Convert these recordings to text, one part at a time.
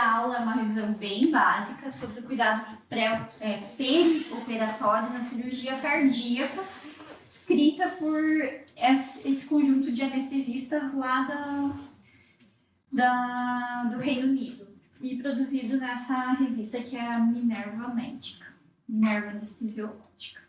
aula é uma revisão bem básica sobre o cuidado perioperatório na cirurgia cardíaca, escrita por esse conjunto de anestesistas lá do Reino Unido e produzido nessa revista que é a Minerva Médica, Minerva Anestesiológica.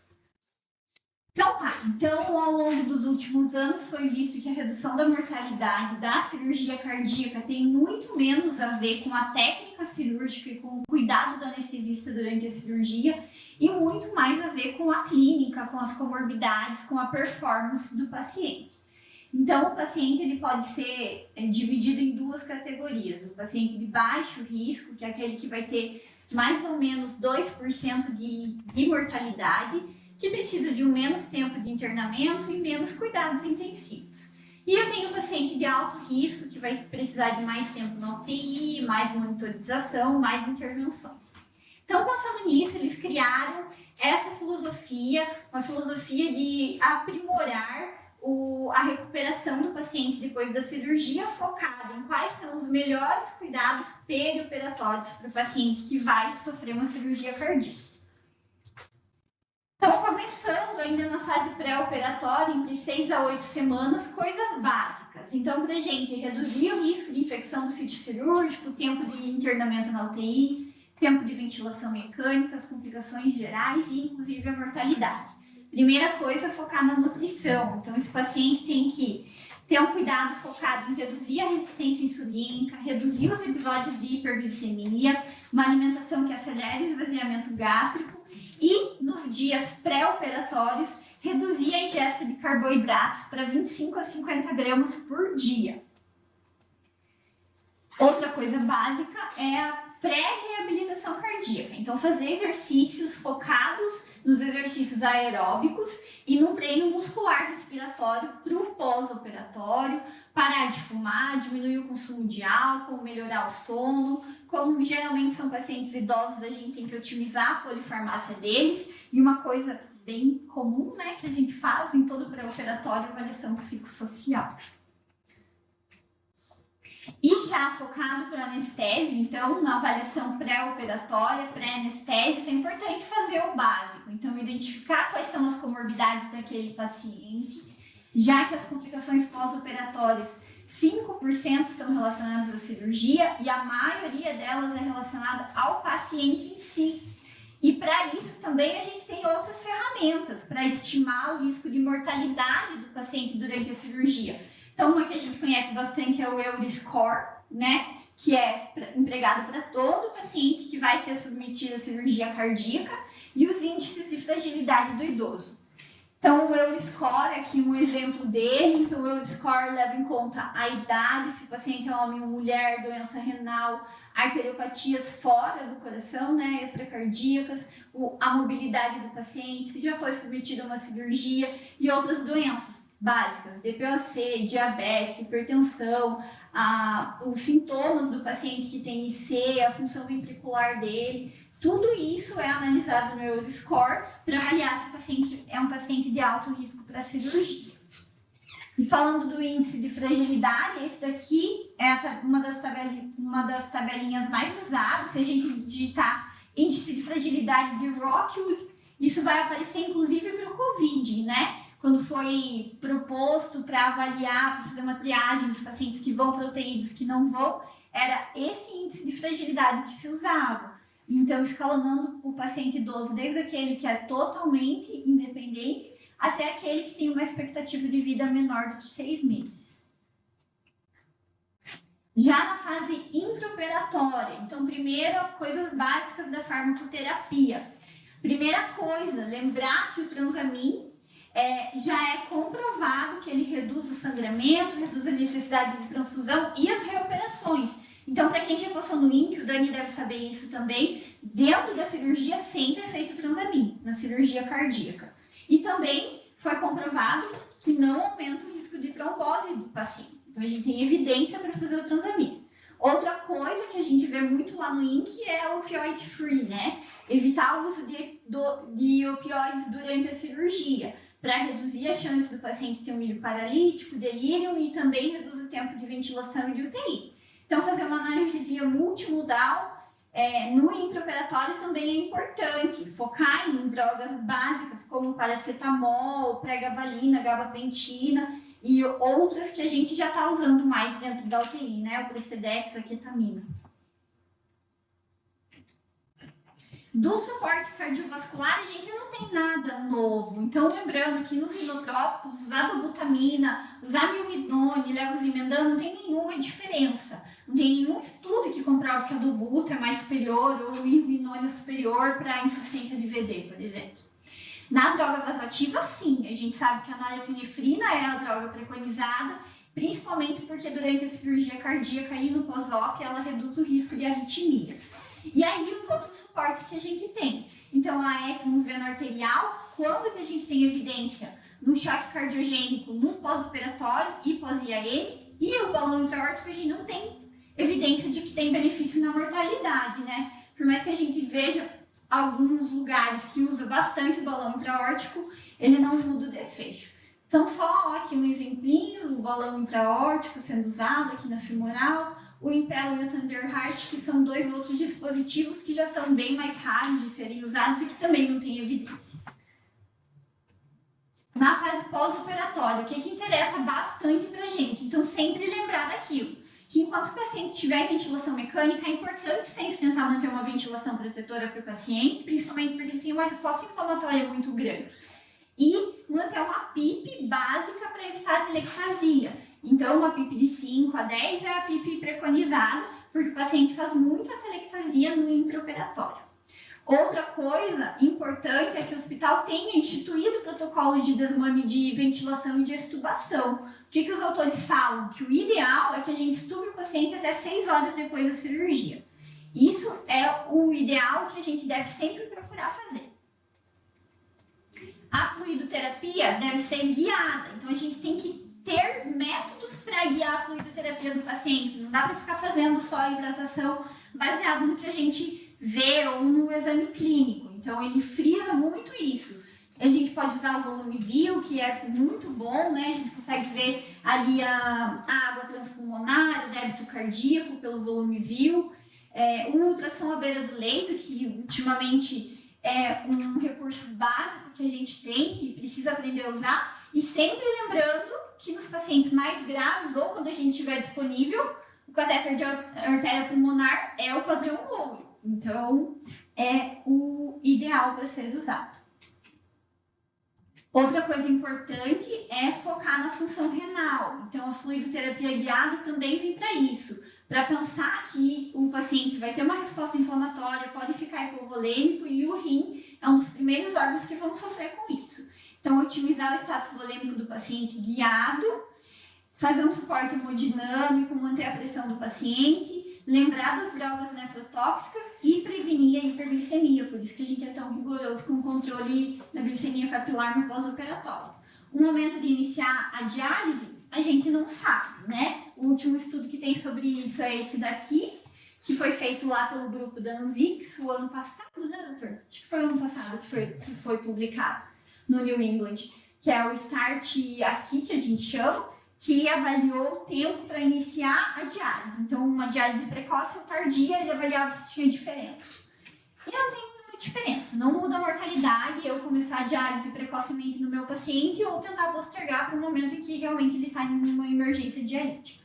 Então, ao longo dos últimos anos, foi visto que a redução da mortalidade da cirurgia cardíaca tem muito menos a ver com a técnica cirúrgica e com o cuidado do anestesista durante a cirurgia e muito mais a ver com a clínica, com as comorbidades, com a performance do paciente. Então, o paciente ele pode ser dividido em duas categorias. O paciente de baixo risco, que é aquele que vai ter mais ou menos 2% de mortalidade, que precisa de menos tempo de internamento e menos cuidados intensivos. E eu tenho um paciente de alto risco, que vai precisar de mais tempo na UTI, mais monitorização, mais intervenções. Então, pensando nisso, eles criaram essa filosofia, uma filosofia de aprimorar a recuperação do paciente depois da cirurgia, focada em quais são os melhores cuidados perioperatórios para o paciente que vai sofrer uma cirurgia cardíaca. Então, começando ainda na fase pré-operatória, entre 6 a 8 semanas, coisas básicas. Então, para a gente reduzir o risco de infecção do sítio cirúrgico, tempo de internamento na UTI, tempo de ventilação mecânica, as complicações gerais e, inclusive, a mortalidade. Primeira coisa, focar na nutrição. Então, esse paciente tem que ter um cuidado focado em reduzir a resistência insulínica, reduzir os episódios de hiperglicemia, uma alimentação que acelere o esvaziamento gástrico e, nos dias pré-operatórios, reduzir a ingesta de carboidratos para 25 a 50 gramas por dia. Outra coisa básica é a pré-reabilitação cardíaca. Então, fazer exercícios focados nos exercícios aeróbicos e no treino muscular respiratório para o pós-operatório, parar de fumar, diminuir o consumo de álcool, melhorar o sono. Como geralmente são pacientes idosos, a gente tem que otimizar a polifarmácia deles. E uma coisa bem comum, né, que a gente faz em todo pré-operatório, avaliação psicossocial. E já focado para anestésio, então, na avaliação pré-operatória, pré-anestésica, é importante fazer o básico. Então, identificar quais são as comorbidades daquele paciente, já que as complicações pós-operatórias, 5% são relacionadas à cirurgia e a maioria delas é relacionada ao paciente em si. E para isso também a gente tem outras ferramentas para estimar o risco de mortalidade do paciente durante a cirurgia. Então, uma que a gente conhece bastante é o EURISCORE, né? Que é empregado para todo paciente que vai ser submetido à cirurgia cardíaca e os índices de fragilidade do idoso. Então, o EURISCORE, aqui um exemplo dele. Então, o EURISCORE leva em conta a idade, se o paciente é homem ou mulher, doença renal, arteriopatias fora do coração, né, extracardíacas, a mobilidade do paciente, se já foi submetido a uma cirurgia e outras doenças básicas, DPOC, diabetes, hipertensão, os sintomas do paciente que tem IC, a função ventricular dele, tudo isso é analisado no EURISCORE para avaliar se o paciente é um paciente de alto risco para a cirurgia. E falando do índice de fragilidade, esse daqui é uma das tabelinhas mais usadas. Se a gente digitar índice de fragilidade de Rockwood, isso vai aparecer inclusive para o COVID, né? Quando foi proposto para avaliar, para fazer uma triagem dos pacientes que vão para UTI e dos que não vão, era esse índice de fragilidade que se usava. Então, escalonando o paciente idoso, desde aquele que é totalmente independente, até aquele que tem uma expectativa de vida menor do que 6 meses. Já na fase intraoperatória, então, primeiro, coisas básicas da farmacoterapia. Primeira coisa, lembrar que o transamin já é comprovado que ele reduz o sangramento, reduz a necessidade de transfusão e as reoperações. Então, para quem já passou no INC, o Dani deve saber isso também, dentro da cirurgia sempre é feito transamin, na cirurgia cardíaca. E também foi comprovado que não aumenta o risco de trombose do paciente. Então, a gente tem evidência para fazer o transamin. Outra coisa que a gente vê muito lá no INC é o opioid free, né? Evitar o uso de opioides durante a cirurgia, para reduzir a chance do paciente ter um milho paralítico, delírio e também reduz o tempo de ventilação e de UTI. Então, fazer uma analgesia multimodal no intraoperatório também é importante. Focar em drogas básicas como paracetamol, pregabalina, gabapentina e outras que a gente já está usando mais dentro da UTI, né? O Precedex, a ketamina. Do suporte cardiovascular, a gente não tem nada novo. Então, lembrando que nos inotrópicos, usar dobutamina, usar milrinone, levosimendan, não tem nenhuma diferença. Não tem nenhum estudo que comprove que a dobuta é mais superior ou o milrinone é superior para a insuficiência de VD, por exemplo. Na droga vasoativa, sim. A gente sabe que a norepinefrina é a droga preconizada, principalmente porque durante a cirurgia cardíaca e no pós-op, ela reduz o risco de arritmias. E aí os outros suportes que a gente tem. Então a ECMO veno arterial, quando que a gente tem evidência no choque cardiogênico no pós-operatório e pós-IAM, e o balão intra-aórtico a gente não tem evidência de que tem benefício na mortalidade, né? Por mais que a gente veja alguns lugares que usa bastante o balão intra-aórtico, ele não muda o desfecho. Então só aqui um exemplinho, o balão intra-aórtico sendo usado aqui na femoral, o Impella e o Thunder Heart, que são dois outros dispositivos que já são bem mais raros de serem usados e que também não têm evidência. Na fase pós-operatória, o que interessa bastante para a gente? Então, sempre lembrar daquilo, que enquanto o paciente tiver ventilação mecânica, é importante sempre tentar manter uma ventilação protetora para o paciente, principalmente porque ele tem uma resposta inflamatória muito grande. E manter uma PIP básica para evitar a telectasia. Então, uma PIP de 5 a 10 é a PIP preconizada, porque o paciente faz muita telectasia no intraoperatório. Outra coisa importante é que o hospital tenha instituído o protocolo de desmame de ventilação e de extubação. O que os autores falam? Que o ideal é que a gente estube o paciente até 6 horas depois da cirurgia. Isso é o ideal que a gente deve sempre procurar fazer. A fluidoterapia deve ser guiada, então a gente tem que ter métodos para guiar a fluidoterapia do paciente. Não dá para ficar fazendo só a hidratação baseado no que a gente vê ou no exame clínico. Então, ele frisa muito isso. A gente pode usar o volume VIO, que é muito bom, né? A gente consegue ver ali a água transpulmonar, o débito cardíaco pelo volume VIO. O ultrassom à beira do leito, que ultimamente é um recurso básico que a gente tem e precisa aprender a usar. E sempre lembrando que nos pacientes mais graves ou quando a gente tiver disponível, o catéter de artéria pulmonar é o padrão ouro. Então, é o ideal para ser usado. Outra coisa importante é focar na função renal. Então, a fluidoterapia guiada também vem para isso. Para pensar que o paciente vai ter uma resposta inflamatória, pode ficar hipovolêmico e o rim é um dos primeiros órgãos que vão sofrer com isso. Então, otimizar o status volêmico do paciente guiado, fazer um suporte hemodinâmico, manter a pressão do paciente, lembrar das drogas nefrotóxicas e prevenir a hiperglicemia. Por isso que a gente é tão rigoroso com o controle da glicemia capilar no pós-operatório. O momento de iniciar a diálise, a gente não sabe, né? O último estudo que tem sobre isso é esse daqui, que foi feito lá pelo grupo da ANZIX o ano passado, né, doutor? Acho que foi o ano passado que foi publicado no New England, que é o START aqui, que a gente chama, que avaliou o tempo para iniciar a diálise. Então, uma diálise precoce ou tardia, ele avaliava se tinha diferença. E não tem nenhuma diferença, não muda a mortalidade eu começar a diálise precocemente no meu paciente ou tentar postergar para o momento em que realmente ele está em uma emergência dialítica.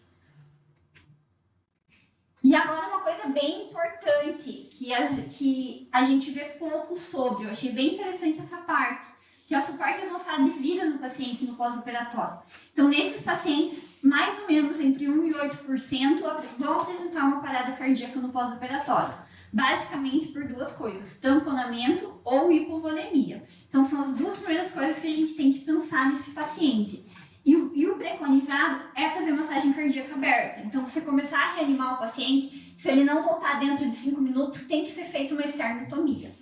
E agora uma coisa bem importante, que a gente vê pouco sobre, eu achei bem interessante essa parte, que é o suporte avançado de vida no paciente no pós-operatório. Então, nesses pacientes, mais ou menos entre 1 e 8% vão apresentar uma parada cardíaca no pós-operatório. Basicamente por duas coisas, tamponamento ou hipovolemia. Então, são as duas primeiras coisas que a gente tem que pensar nesse paciente. E o preconizado é fazer massagem cardíaca aberta. Então, você começar a reanimar o paciente, se ele não voltar dentro de 5 minutos, tem que ser feita uma esternotomia.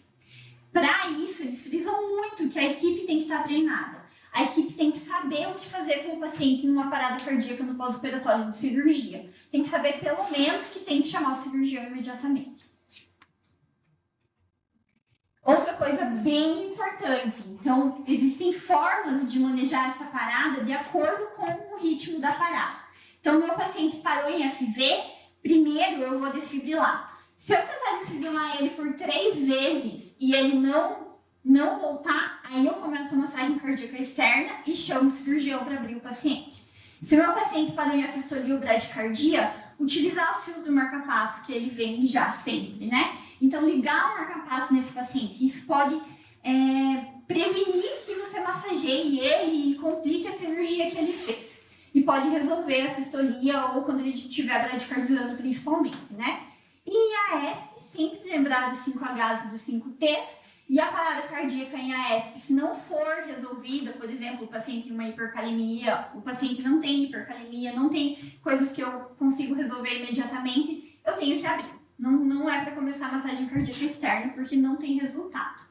Para isso, eles frisam muito que a equipe tem que estar treinada. A equipe tem que saber o que fazer com o paciente numa parada cardíaca no pós-operatório de cirurgia. Tem que saber, pelo menos, que tem que chamar o cirurgião imediatamente. Outra coisa bem importante. Então, existem formas de manejar essa parada de acordo com o ritmo da parada. Então, meu paciente parou em FV, Primeiro eu vou desfibrilar. Se eu tentar desfibrilar ele por 3 vezes e ele não voltar, aí eu começo a massagem cardíaca externa e chamo o cirurgião para abrir o paciente. Se o meu paciente padrão de sistolia ou bradicardia, utilizar os fios do marca-passo que ele vem já sempre, né? Então, ligar o marca-passo nesse paciente, isso pode prevenir que você massageie ele e complique a cirurgia que ele fez. E pode resolver a sistolia ou quando ele estiver bradicardizando principalmente, né? E a ESP, sempre lembrar dos 5Hs e dos 5Ts, e a parada cardíaca em AF, se não for resolvida, por exemplo, o paciente tem uma hipercalemia, o paciente não tem hipercalemia, não tem coisas que eu consigo resolver imediatamente, eu tenho que abrir. Não é para começar a massagem cardíaca externa, porque não tem resultado.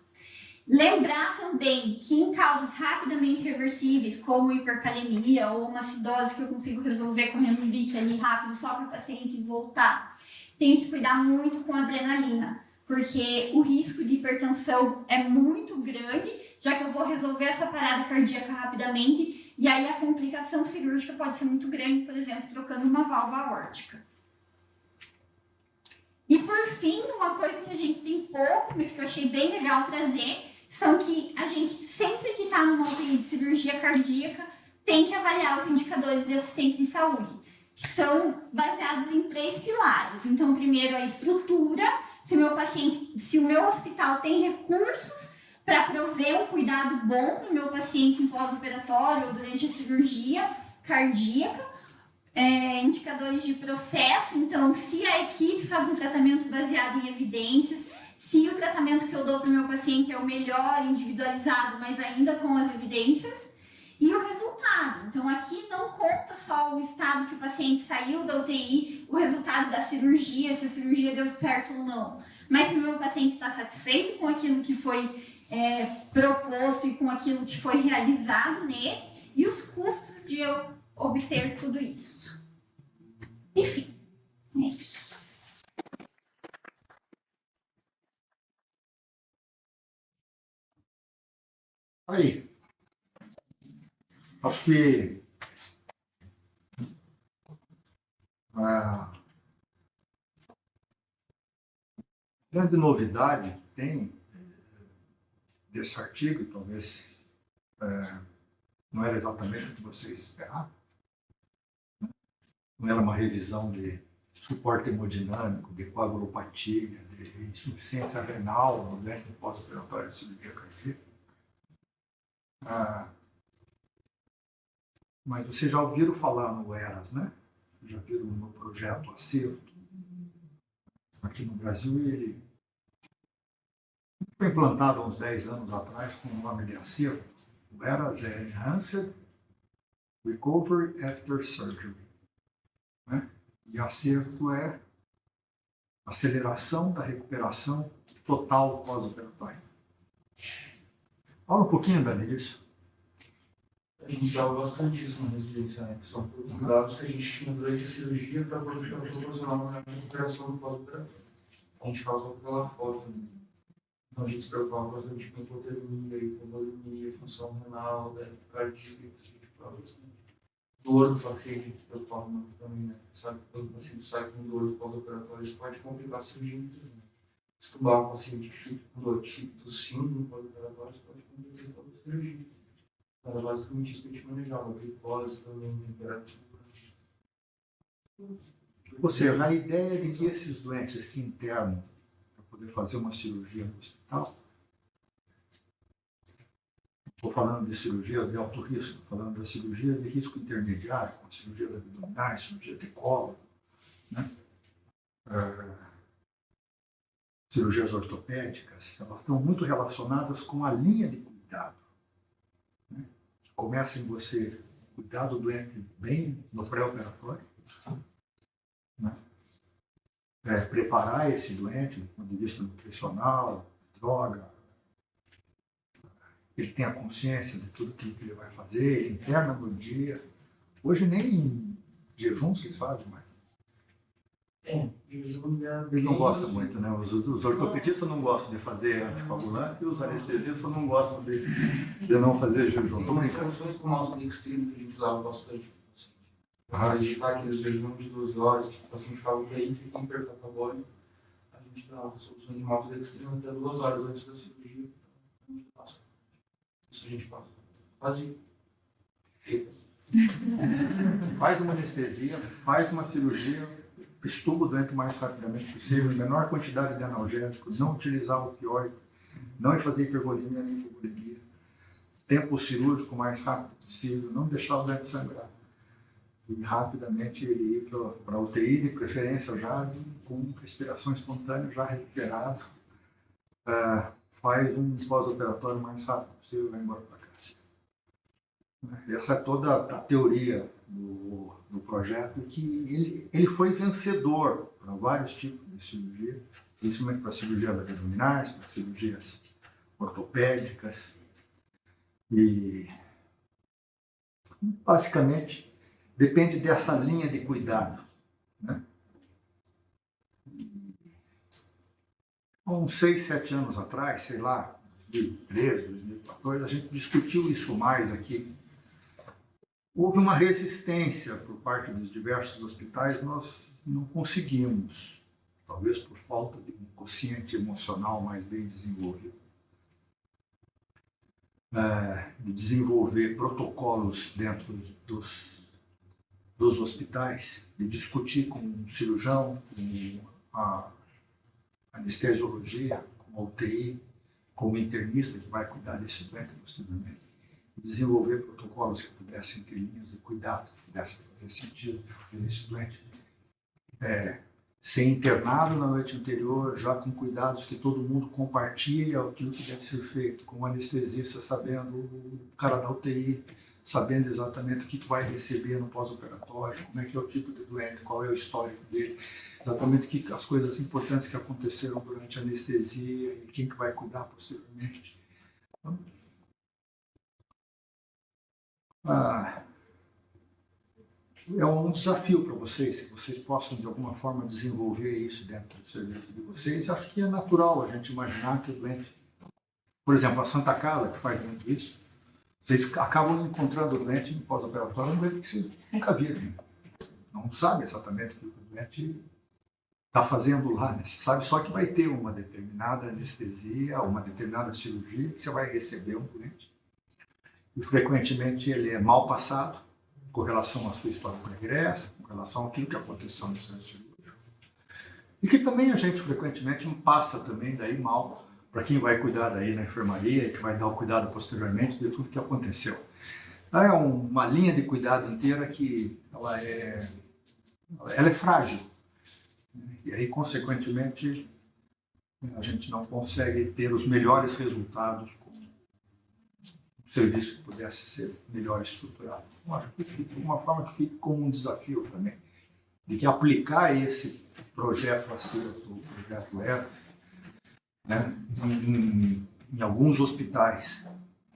Lembrar também que em causas rapidamente reversíveis, como hipercalemia ou uma acidose que eu consigo resolver correndo um bico ali rápido só para o paciente voltar, tenho que cuidar muito com adrenalina, porque o risco de hipertensão é muito grande, já que eu vou resolver essa parada cardíaca rapidamente, e aí a complicação cirúrgica pode ser muito grande, por exemplo, trocando uma válvula aórtica. E por fim, uma coisa que a gente tem pouco, mas que eu achei bem legal trazer, são que a gente sempre que está numa UTI de cirurgia cardíaca tem que avaliar os indicadores de assistência de saúde, que são baseados em 3 pilares. Então, primeiro a estrutura, se o meu hospital tem recursos para prover um cuidado bom para o meu paciente em pós-operatório ou durante a cirurgia cardíaca, indicadores de processo, então se a equipe faz um tratamento baseado em evidências, se o tratamento que eu dou para o meu paciente é o melhor, individualizado, mas ainda com as evidências, e o resultado. Então aqui não conta só o estado que o paciente saiu da UTI, o resultado da cirurgia, se a cirurgia deu certo ou não, mas se o meu paciente está satisfeito com aquilo que foi proposto e com aquilo que foi realizado nele, e os custos de eu obter tudo isso. Enfim, é isso. Aí, acho que a grande novidade que tem desse artigo, e talvez não era exatamente o que vocês esperavam, não era uma revisão de suporte hemodinâmico, de coagulopatia, de insuficiência renal no doente pós-operatório de cirurgia cardíaca. Mas vocês já ouviram falar no ERAS, né? Já viram no projeto Acerto. Aqui no Brasil, ele foi implantado há uns 10 anos atrás com o nome de Acerto. O ERAS é Enhanced Recovery After Surgery, né? E Acerto é aceleração da recuperação total pós-operatória. Fala um pouquinho, Dani, disso. A gente fala bastante isso na residência, né? Que são cuidados que a gente tinha durante a cirurgia para proporcionar uma recuperação do pós-operatório. A gente faz pela foto, né? Então a gente se preocupa com a tipo hipotermia, hipovolemia, função renal, cardíaca, dor do paciente, a gente se preocupa muito também, né? Sabe que quando o paciente sai com dor do pós-operatório, isso pode complicar a cirurgia inteira. Se tubar um paciente que fica com dor tipo tossindo no pós-operatório, isso pode complicar toda a cirurgia. Era basicamente isso que a gente manejava, glicose também, temperatura. Ou seja, a ideia de que esses doentes que internam para poder fazer uma cirurgia no hospital, estou falando de cirurgia de alto risco, estou falando da cirurgia de risco intermediário, como cirurgia abdominais, cirurgia de colo, né? Cirurgias ortopédicas, elas estão muito relacionadas com a linha de cuidado. Começa em você cuidar do doente bem no pré-operatório, né? Preparar esse doente do ponto de vista nutricional, droga, ele tem a consciência de tudo que ele vai fazer, ele interna no dia. Hoje nem em jejum vocês fazem mais. Eles não gostam muito, né? Os ortopedistas não gostam de fazer anticoagulante e os anestesistas não gostam de não fazer jejum. Tem umas funções como a autodextrina que a gente usava bastante. para evitar aqueles jejuns de 12 horas que o paciente fala que aí fica hipercatabólico, a gente dá soluções de maltodextrina até 2 horas antes da cirurgia. A gente passa. Isso a gente passa. Fazia. Faz uma anestesia, faz uma cirurgia, estuba o doente o mais rapidamente possível, menor quantidade de analgésicos, não utilizar opioide, não fazer hipervolemia nem hipovolemia, tempo cirúrgico o mais rápido possível, não deixar o doente sangrar. E rapidamente ele ir para a UTI, de preferência já com respiração espontânea, já recuperado. Faz um pós-operatório o mais rápido possível e vai embora para casa. Essa é toda a teoria do projeto, que ele foi vencedor para vários tipos de cirurgia, principalmente para cirurgias abdominais, para cirurgias ortopédicas. E, basicamente, depende dessa linha de cuidado, né? Há uns 6, 7 anos atrás, sei lá, 2013, 2014, a gente discutiu isso mais aqui. Houve uma resistência por parte dos diversos hospitais, nós não conseguimos, talvez por falta de um quociente emocional mais bem desenvolvido, de desenvolver protocolos dentro dos hospitais, de discutir com o cirurgião, com a anestesiologia, com a UTI, com o internista que vai cuidar desse doente posteriormente, desenvolver protocolos que pudessem ter linhas de cuidado, que pudessem fazer sentido, fazer esse doente ser internado na noite anterior, já com cuidados que todo mundo compartilha aquilo que deve ser feito, com o anestesista sabendo, o cara da UTI sabendo exatamente o que vai receber no pós-operatório, como é que é o tipo de doente, qual é o histórico dele, exatamente as coisas importantes que aconteceram durante a anestesia e quem que vai cuidar posteriormente. Então, é um desafio para vocês, que vocês possam de alguma forma desenvolver isso dentro do serviço de vocês. Acho que é natural a gente imaginar que o doente, por exemplo, a Santa Casa, que faz muito isso, vocês acabam encontrando o doente no pós-operatório, um doente que vocês nunca viram. Não sabe exatamente o que o doente está fazendo lá, né? Você sabe só que vai ter uma determinada anestesia, uma determinada cirurgia, que você vai receber um doente. E frequentemente ele é mal passado, com relação à sua história pregressa, com relação àquilo que aconteceu no centro cirúrgico. E que também a gente frequentemente passa também daí mal para quem vai cuidar daí na enfermaria e que vai dar o cuidado posteriormente de tudo que aconteceu. Então, é uma linha de cuidado inteira que ela é frágil. E aí, consequentemente, a gente não consegue ter os melhores resultados com um serviço que pudesse ser melhor estruturado. Então, acho que fica de uma forma que fica como um desafio também, de que aplicar esse projeto acerto, o projeto ERT, né, em alguns hospitais,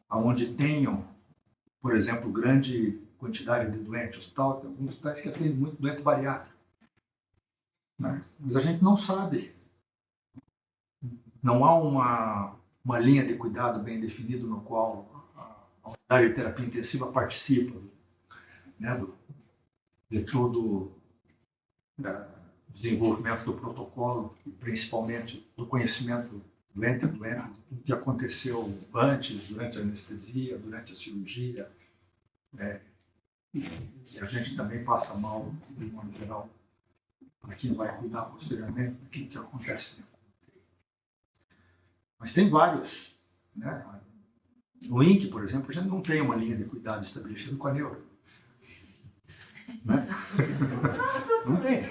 onde tenham, por exemplo, grande quantidade de doentes, hospital, tem alguns hospitais que atendem muito doente bariátrico, né? Mas a gente não sabe. Não há uma linha de cuidado bem definida no qual a unidade de terapia intensiva participa, né, de todo o desenvolvimento do protocolo e principalmente do conhecimento doente a doente, do que aconteceu antes, durante a anestesia, durante a cirurgia. E a gente também passa mal, de modo geral, para quem vai cuidar posteriormente do que acontece dentro. Mas tem vários, né? No INC, por exemplo, a gente não tem uma linha de cuidado estabelecida com a neuro. Né? Não tem.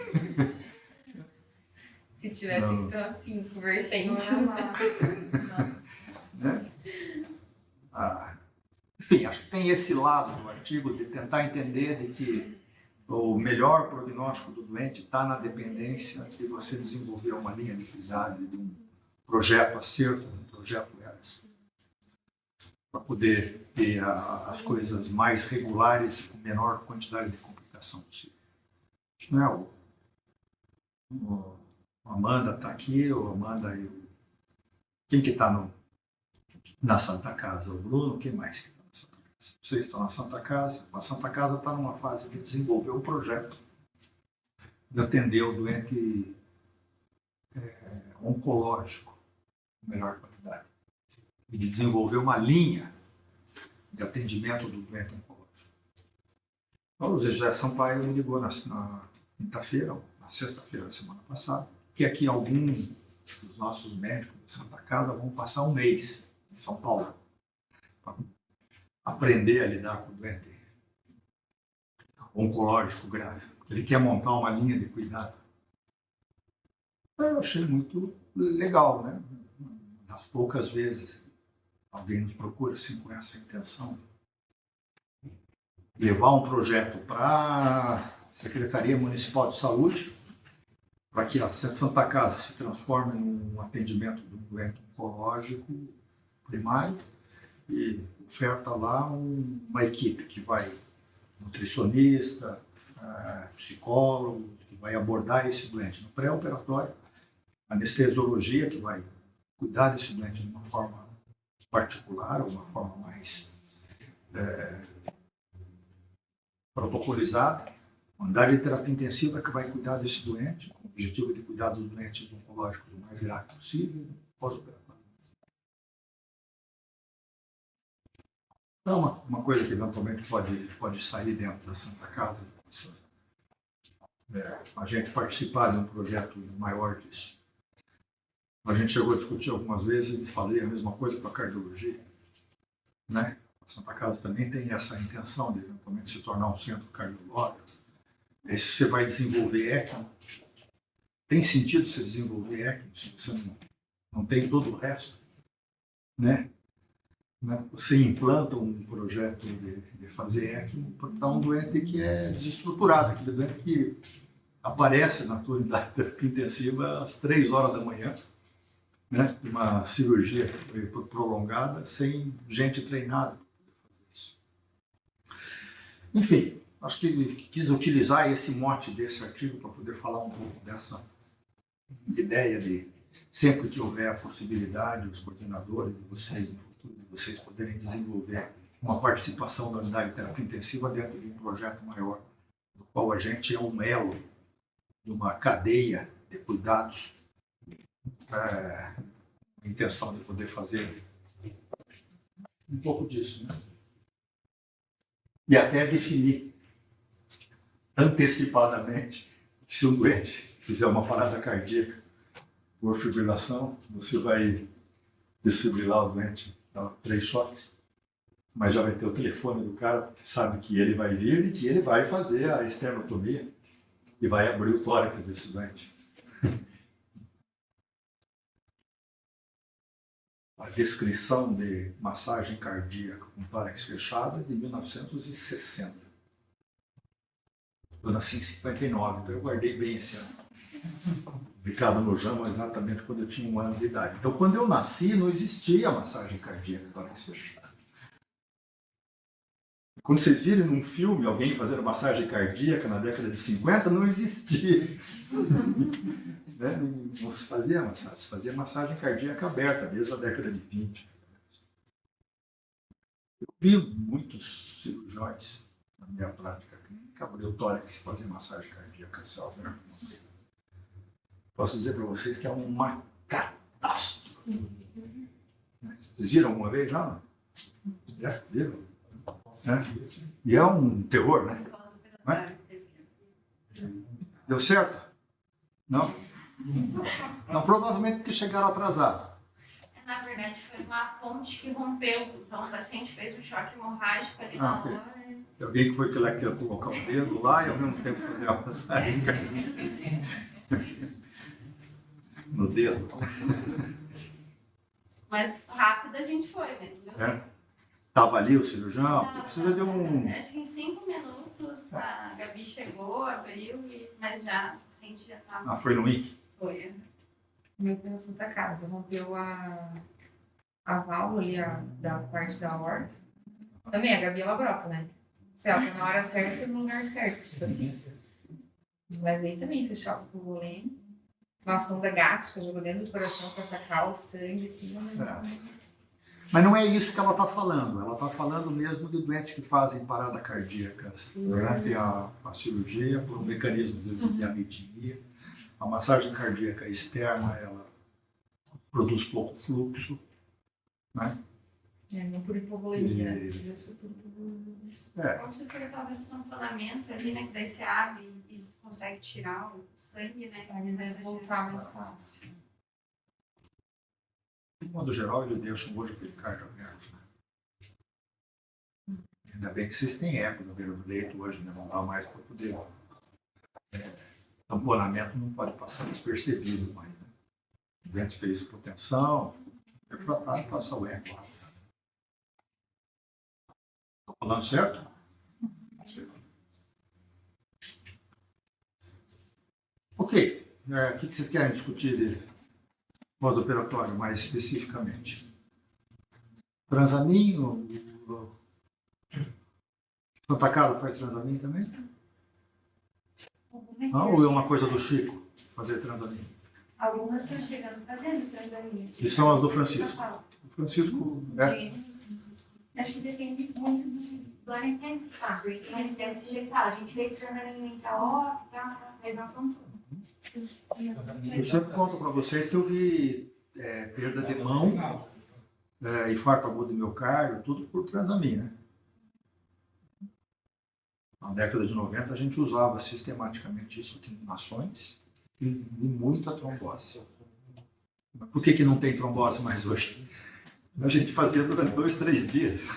Se tiver, tem que ser assim, com vertentes. Né? Enfim, acho que tem esse lado do artigo de tentar entender de que o melhor prognóstico do doente está na dependência de você desenvolver uma linha de cuidado, de um projeto acerto, um projeto ERAS, para poder ter as coisas mais regulares com menor quantidade de complicação possível. Não é o Amanda está aqui, o Amanda e o... Quem que está na Santa Casa? O Bruno, quem mais que está na Santa Casa? Vocês estão na Santa Casa. A Santa Casa está numa fase de desenvolver um projeto de atender o doente oncológico, com melhor qualidade, e de desenvolver uma linha de atendimento do doente oncológico. Então, o José Sampaio me ligou na quinta-feira, na sexta-feira da semana passada, que aqui alguns dos nossos médicos da Santa Casa vão passar um mês em São Paulo para aprender a lidar com o doente oncológico grave. Ele quer montar uma linha de cuidado. Eu achei muito legal, né? Das poucas vezes alguém nos procura assim com essa intenção. Levar um projeto para a Secretaria Municipal de Saúde, para que a Santa Casa se transforme num atendimento do doente oncológico primário e oferta lá uma equipe que vai nutricionista, psicólogo, que vai abordar esse doente no pré-operatório, anestesiologia, que vai cuidar desse doente de uma forma particular, ou uma forma mais protocolizada, andar de terapia intensiva, que vai cuidar desse doente, com o objetivo de cuidar dos doentes oncológicos o mais grave possível, pós-operatório. Então, uma coisa que eventualmente pode sair dentro da Santa Casa, a gente participar de um projeto maior disso. A gente chegou a discutir algumas vezes e falei a mesma coisa para a cardiologia, né? A Santa Casa também tem essa intenção de eventualmente se tornar um centro cardiológico. E se você vai desenvolver ECMO, tem sentido você desenvolver ECMO se você não tem todo o resto, né? Você implanta um projeto de fazer ECMO para um doente que é desestruturado, aquele doente que aparece na tua unidade de terapia intensiva às 3 horas da manhã, né? Uma cirurgia prolongada, sem gente treinada para fazer isso. Enfim, acho que quis utilizar esse mote desse artigo para poder falar um pouco dessa ideia de, sempre que houver a possibilidade, os coordenadores de vocês, no futuro, de vocês poderem desenvolver uma participação da unidade de terapia intensiva dentro de um projeto maior, no qual a gente é um elo de uma cadeia de cuidados, a intenção de poder fazer um pouco disso, né? E até definir antecipadamente que se um doente fizer uma parada cardíaca por fibrilação, você vai desfibrilar o doente, dá 3 choques, mas já vai ter o telefone do cara, que sabe que ele vai vir e que ele vai fazer a esternotomia e vai abrir o tórax desse doente. A descrição de massagem cardíaca com tórax fechado é de 1960. Eu nasci em 59, então eu guardei bem esse ano. Publicado no JAMA exatamente quando eu tinha 1 ano de idade. Então, quando eu nasci, não existia massagem cardíaca com tórax fechado. Quando vocês virem num filme alguém fazendo massagem cardíaca na década de 50, não existia. Né? Não se fazia massagem, se fazia massagem cardíaca aberta, desde a década de 20. Eu vi muitos cirurgiões na minha prática clínica abrir o tórax e fazer massagem cardíaca. Posso dizer para vocês que é uma catástrofe. Vocês viram alguma vez já? Já viram? E é um terror, né? Não é? Deu certo? Não? Não, provavelmente porque chegaram atrasados. Na verdade, foi uma ponte que rompeu. Então, o paciente fez um choque hemorrágico ali na hora. Alguém que foi que queria colocar o dedo lá e ao mesmo tempo fazer a massagem no dedo. Mas rápido a gente foi, né? Estava ali o cirurgião, Não, precisa de um... Acho que em 5 minutos a Gabi chegou, abriu, mas já o paciente já estava... foi no IC? Foi. O meu foi na Santa Casa, rompeu a válvula ali, da parte da aorta. Também a Gabi, ela brota, né? Se ela tá na hora certa, no lugar certo, tipo assim. Mas aí também foi choque por volume. Uma sonda gástrica jogou dentro do coração para atacar o sangue, assim, não é. Mas não é isso que ela está falando. Ela está falando mesmo de doentes que fazem parada cardíaca durante a cirurgia, por um mecanismo, às vezes, de arritmia. A massagem cardíaca externa, ela produz pouco fluxo, né? Não por hipovolemia, E- se tivesse por hipovolemia. É, Ou se for talvez um tamponamento ali, né? Que daí você abre e consegue tirar o sangue, né? Aí deve voltar mais fácil. de modo geral, ele deixa um hoje pericárdio aberto. Né? Ainda bem que vocês têm eco no beira do leito hoje, né? Não dá mais para poder. Tamponamento não pode passar despercebido mais. Né? O doente fez hipotensão, refratário, passa o eco lá. Estou falando certo? Ok. O que vocês querem discutir de pós-operatório mais especificamente? Transamin, Santa Casa faz transamin também? Não? Ou é uma coisa do Chico fazer transamin? Algumas estão chegando fazendo transaminho. Que são as do Francisco. O Francisco, Acho que depende muito do anestésio, sabe? Porque o anestésio chega e fala, a gente fez transaminho intraóptica, mas nós somos todos. eu sempre conto para vocês que eu vi perda de mão, infarto agudo de miocárdio, tudo por transamin, né? Na década de 90 a gente usava sistematicamente isso aqui em nações e muita trombose. Mas por que não tem trombose mais hoje? A gente fazia durante 2, 3 dias.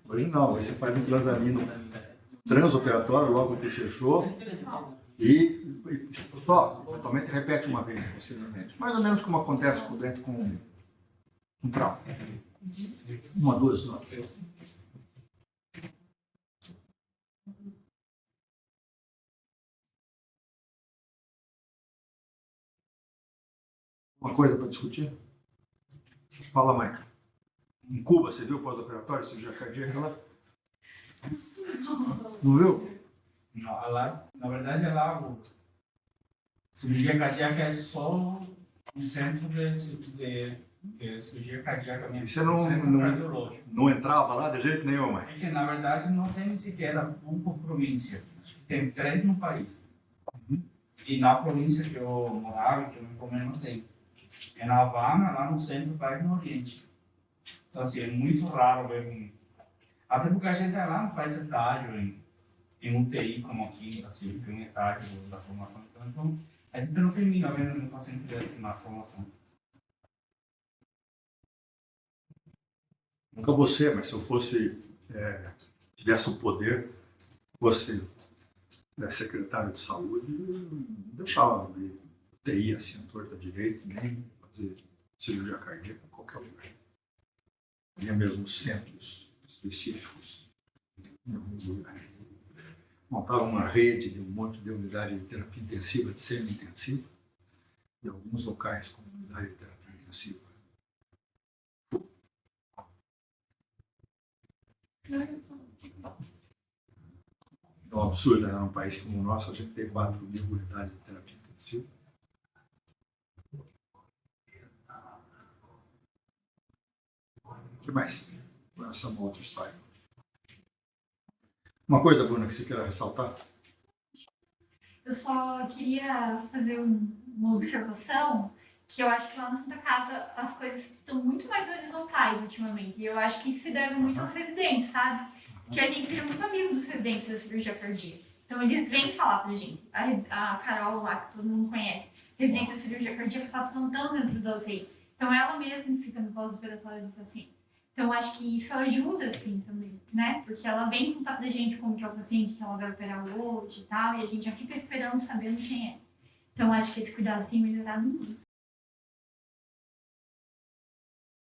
Hoje não, você faz um transamino transoperatório logo que fechou e só, eventualmente repete uma vez, possivelmente. Mais ou menos como acontece com o doente com trauma. 1, 2 vezes. Uma coisa para discutir? Fala, Maica. Em Cuba, você viu o pós-operatório, cirurgia cardíaca lá? Não viu? Não, lá, na verdade, lá o cirurgia cardíaca é só um centro de cirurgia cardíaca mesmo. Você não- um centro não- cardiológico. Não entrava lá de jeito nenhum, Maica. É que, na verdade, não tem sequer um por província. Tem 3 no país. E na província que eu morava, que eu me comendo, não tem. É na Havana, lá no centro do país, no Oriente. Então, assim, é muito raro ver um... Até porque a gente lá não faz estágio em UTI, como aqui, assim, tem um estágio da formação. Então, a gente não termina vendo um paciente direto na formação. Nunca você, mas se eu fosse, tivesse o poder, fosse secretário de saúde, não deixava de TI assim, à torta direito, nem fazer cirurgia cardíaca em qualquer lugar. Tinha mesmo centros específicos em alguns lugares. Montava uma rede de um monte de unidade de terapia intensiva, de semi-intensiva, em alguns locais com unidade de terapia intensiva. É um absurdo, né? Num país como o nosso, a gente tem 4.000 unidades de terapia intensiva. O que mais? Essa é uma outra história. Uma coisa, Bruna, que você queira ressaltar? Eu só queria fazer uma observação que eu acho que lá na Santa Casa as coisas estão muito mais horizontais ultimamente. E eu acho que isso se deve muito aos residentes, sabe? Que a gente vira muito amigo dos residentes da cirurgia cardíaca. Então eles vêm falar pra gente. A Carol lá, que todo mundo conhece, residente da cirurgia cardíaca, faz plantão dentro da UTI. Então ela mesma fica no pós-operatório do paciente. Então, eu acho que isso ajuda, assim, também, né? Porque ela vem contar pra gente como que é o paciente que ela vai operar hoje e tal, e a gente já fica esperando, sabendo quem é. Então, acho que esse cuidado tem melhorado muito.